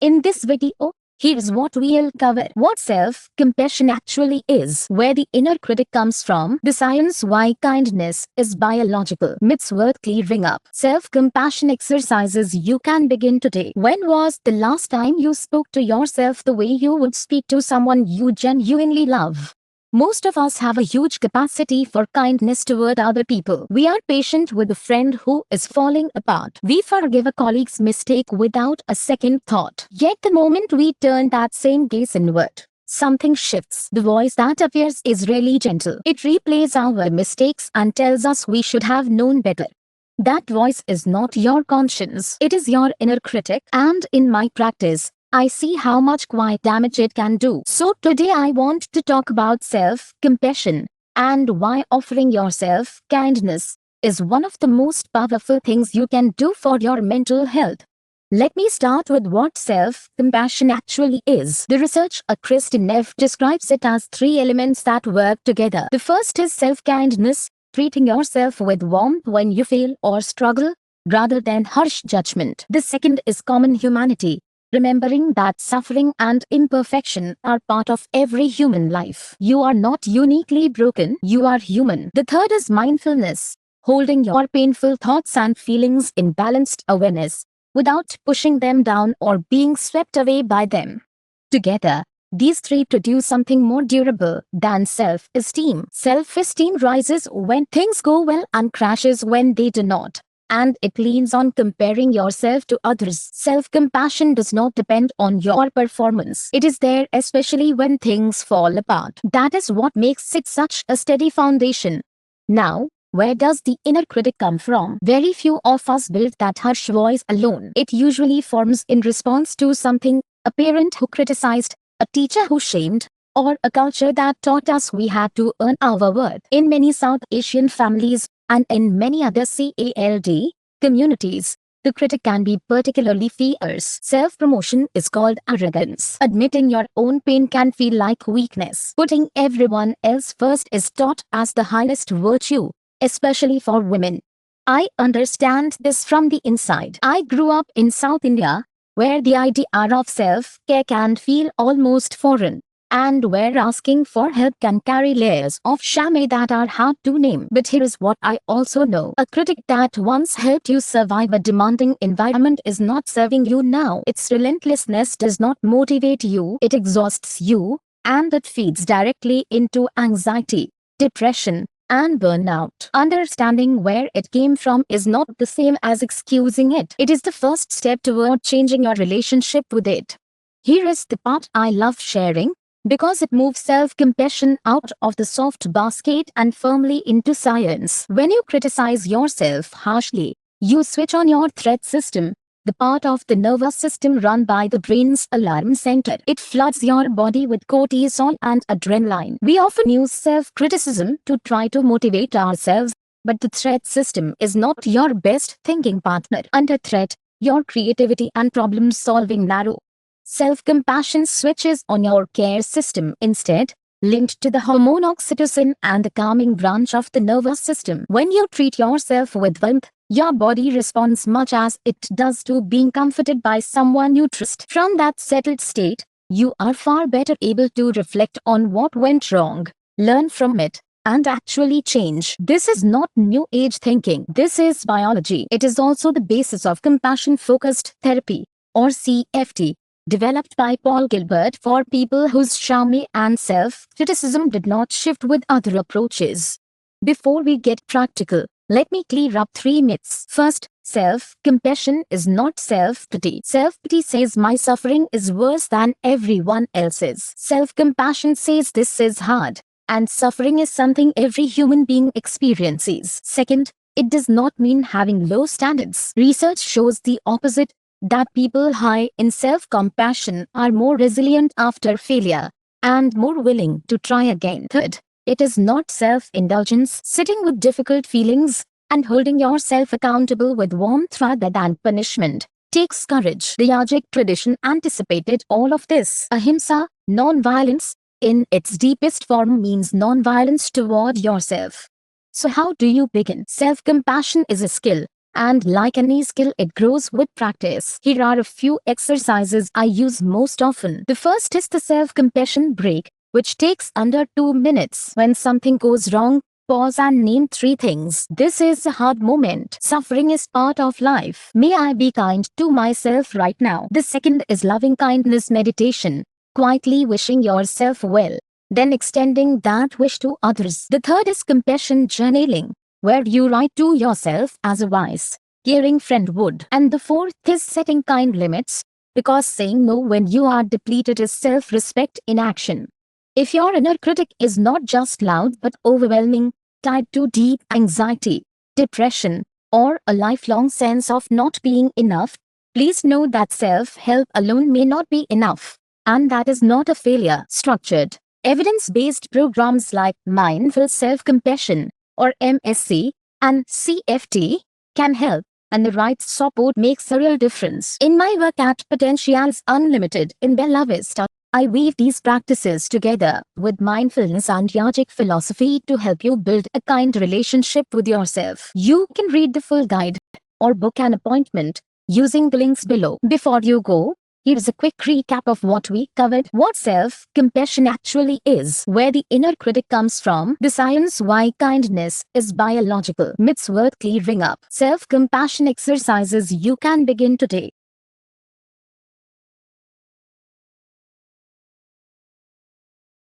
In this video, here's what we'll cover: what self-compassion actually is, where the inner critic comes from, the science why kindness is biological, myths worth clearing up, self-compassion exercises you can begin today. When was the last time you spoke to yourself the way you would speak to someone you genuinely love? Most of us have a huge capacity for kindness toward other people. We are patient with a friend who is falling apart. We forgive a colleague's mistake without a second thought. Yet the moment we turn that same gaze inward, something shifts. The voice that appears is really gentle. It replays our mistakes and tells us we should have known better. That voice is not your conscience. It is your inner critic. And in my practice, I see how much quiet damage it can do. So today I want to talk about self-compassion and why offering yourself kindness is one of the most powerful things you can do for your mental health. Let me start with what self-compassion actually is. The researcher Kristin Neff describes it as three elements that work together. The first is self-kindness, treating yourself with warmth when you fail or struggle, rather than harsh judgment. The second is common humanity, remembering that suffering and imperfection are part of every human life. You are not uniquely broken, you are human. The third is mindfulness, holding your painful thoughts and feelings in balanced awareness, without pushing them down or being swept away by them. Together, these three produce something more durable than self-esteem. Self-esteem rises when things go well and crashes when they do not, and it leans on comparing yourself to others. Self-compassion does not depend on your performance. It is there especially when things fall apart. That is what makes it such a steady foundation. Now, where does the inner critic come from? Very few of us build that harsh voice alone. It usually forms in response to something: a parent who criticized, a teacher who shamed, or a culture that taught us we had to earn our worth. In many South Asian families, and in many other CALD communities, the critic can be particularly fierce. Self-promotion is called arrogance. Admitting your own pain can feel like weakness. Putting everyone else first is taught as the highest virtue, especially for women. I understand this from the inside. I grew up in South India, where the idea of self-care can feel almost foreign, and where asking for help can carry layers of shame that are hard to name. But here is what I also know: a critic that once helped you survive a demanding environment is not serving you now. Its relentlessness does not motivate you, it exhausts you, and it feeds directly into anxiety, depression, and burnout. Understanding where it came from is not the same as excusing it. It is the first step toward changing your relationship with it. Here is the part I love sharing, because it moves self-compassion out of the soft basket and firmly into science. When you criticize yourself harshly, you switch on your threat system, the part of the nervous system run by the brain's alarm center. It floods your body with cortisol and adrenaline. We often use self-criticism to try to motivate ourselves, but the threat system is not your best thinking partner. Under threat, your creativity and problem-solving narrow. Self-compassion switches on your care system instead, linked to the hormone oxytocin and the calming branch of the nervous system. When you treat yourself with warmth, your body responds much as it does to being comforted by someone you trust. From that settled state, you are far better able to reflect on what went wrong, learn from it, and actually change. This is not new age thinking. This is biology. It is also the basis of compassion-focused therapy, or CFT, developed by Paul Gilbert for people whose shame and self-criticism did not shift with other approaches. Before we get practical, let me clear up three myths. First, self-compassion is not self-pity. Self-pity says my suffering is worse than everyone else's. Self-compassion says this is hard, and suffering is something every human being experiences. Second, it does not mean having low standards. Research shows the opposite, that people high in self-compassion are more resilient after failure and more willing to try again. Third, it is not self-indulgence. Sitting with difficult feelings and holding yourself accountable with warmth rather than punishment takes courage. The Yogic tradition anticipated all of this. Ahimsa, non-violence, in its deepest form means non-violence toward yourself. So how do you begin? Self-compassion is a skill, And like any skill, it grows with practice. Here are a few exercises I use most often. The first is the self-compassion break, which takes under 2 minutes. When something goes wrong, pause and name 3 things. This is a hard moment. Suffering is part of life. May I be kind to myself right now? The second is loving kindness meditation, quietly wishing yourself well, then extending that wish to others. The third is compassion journaling, where you write to yourself as a wise, caring friend would. And the fourth is setting kind limits, because saying no when you are depleted is self-respect in action. If your inner critic is not just loud but overwhelming, tied to deep anxiety, depression, or a lifelong sense of not being enough, please know that self-help alone may not be enough. And that is not a failure. Structured, evidence-based programs like Mindful Self-Compassion, or MSC, and CFT can help, and the right support makes a real difference. In my work at Potentials Unlimited in Bella Vista, I weave these practices together with mindfulness and yogic philosophy to help you build a kind relationship with yourself. You can read the full guide or book an appointment using the links below. Before you go, here's a quick recap of what we covered. What self-compassion actually is, where the inner critic comes from, the science why kindness is biological, myths worth clearing up, self-compassion exercises you can begin today.